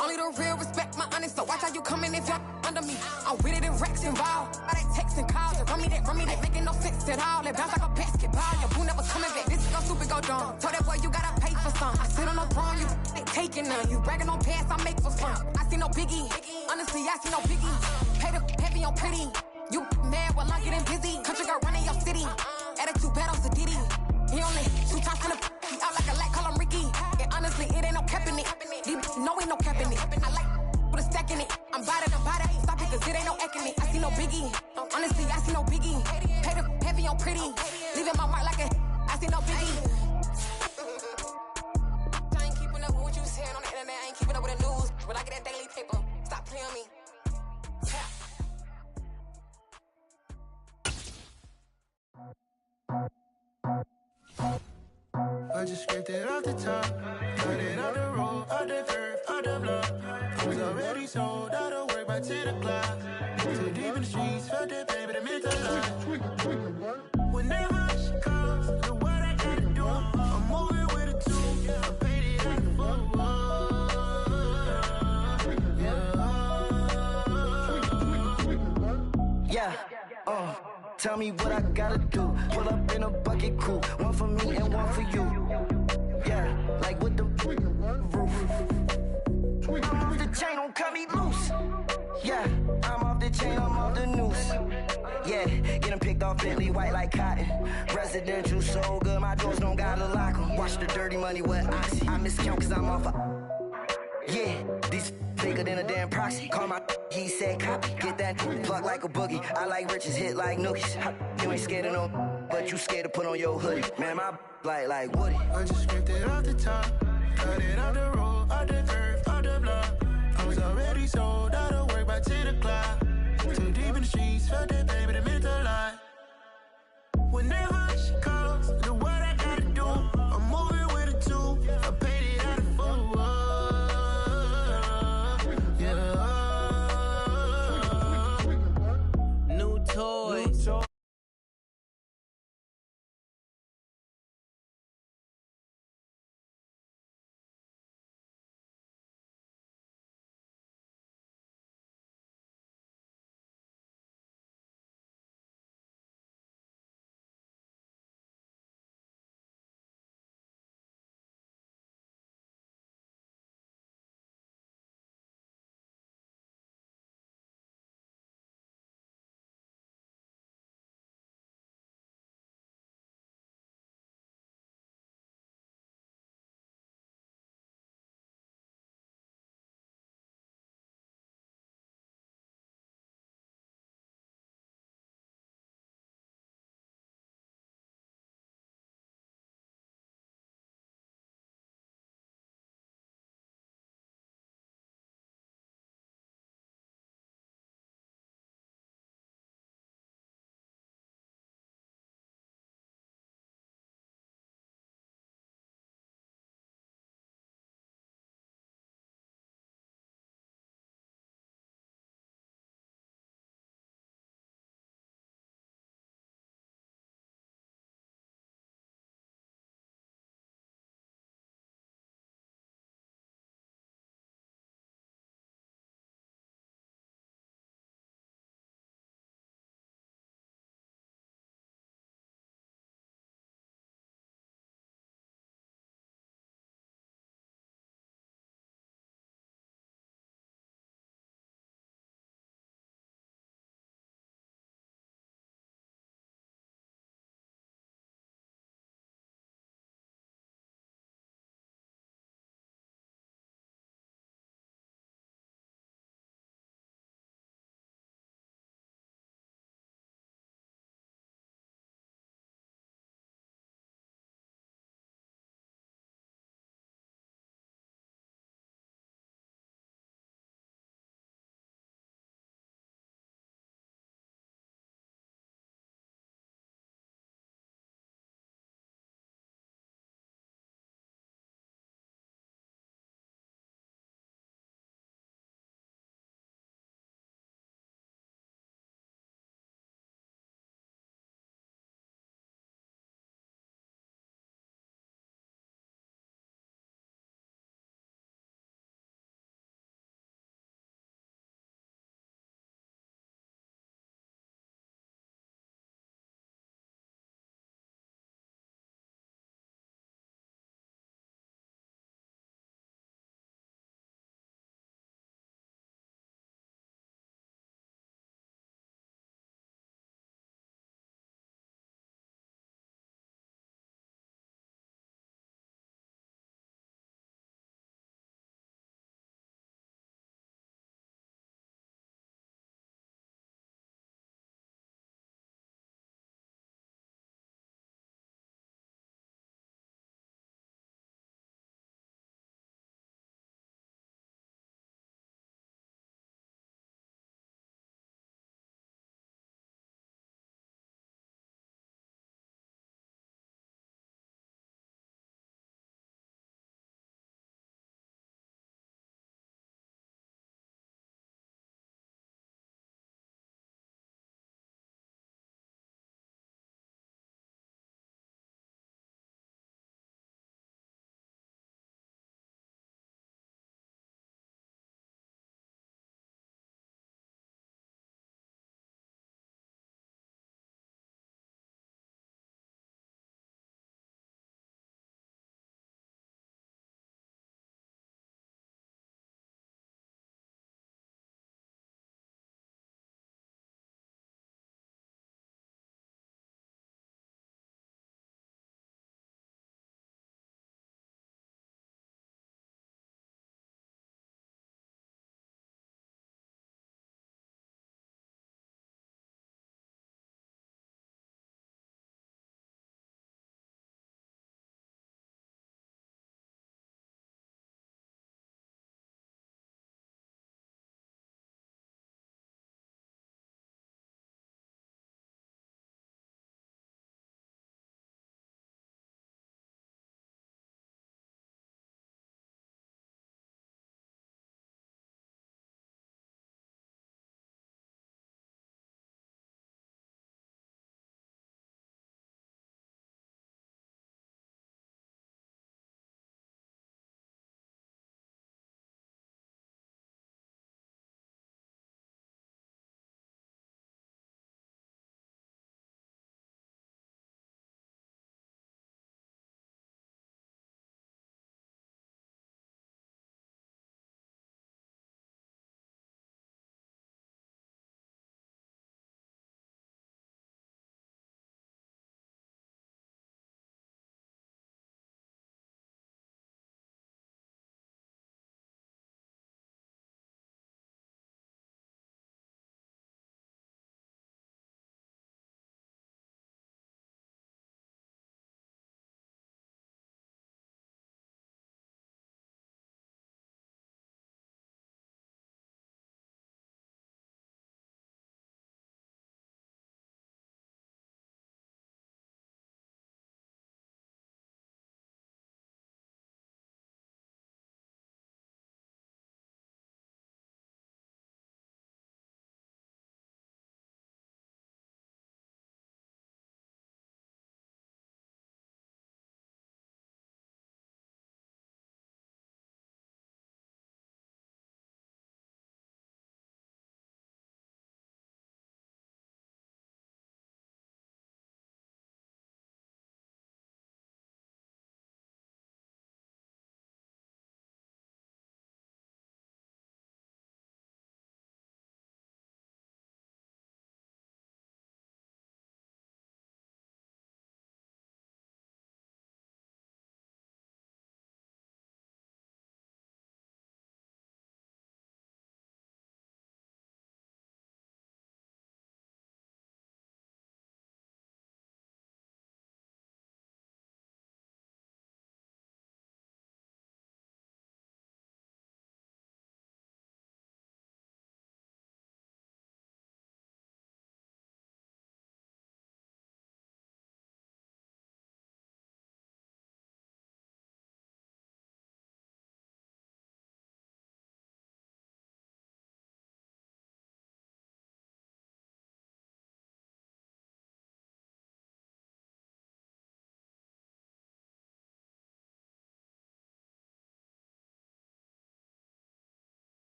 Only the real respect my honest, so watch how you coming if you're under me. I'm with it in Rex involved. I they texting calls and run me that, making no sense at all. It bounce like a basketball, your boo never coming back. This is go stupid, go dumb. Told that boy you gotta pay for some. I sit on the throne, you ain't taking none. You bragging on pants, I make for fun. I see no biggie, honestly, I see no biggie. Pay the heavy on pretty. You mad while I'm getting busy. Country girl running your city. Attitude bad on Sadiddy. He only 2 times from the he out like a lack, call him Ricky. And honestly, it ain't no cap in it. No, ain't no cap in it. I like with a stack in it. I'm about it. Stop it, cause it ain't no acting it. I see no biggie. Honestly, I see no biggie. Pay the heavy on pretty. Leaving my mark like a I see no biggie. I ain't keeping up with what you saying on the internet. I ain't keeping up with the news. When I get that daily paper, stop playing me. I just scraped it off the top, cut it off the road, off the curve, off the block. Was already sold, out of work by 10 o'clock. Too deep in the streets, felt that pain, but it meant a lot. Whenever she calls, know what I gotta do. I'm moving with a two, I paid it out the phone. Tell me what I gotta do. Pull up in a bucket crew, one for me and one for you. Yeah, like with the roof. I'm off the chain, don't cut me loose. Yeah, I'm off the chain, I'm off the noose. Yeah, getting picked off Bentley, white like cotton. Residential so good, my doors don't gotta lock 'em. Watch the dirty money with Oxy. I miscount cause I'm off a... Yeah, these bigger than a damn proxy. Call my he said copy. Get that plug like a boogie. I like riches, hit like nookies. You ain't scared of no, but you scared to put on your hoodie. Man, my like Woody. I just scraped it off the top, cut it off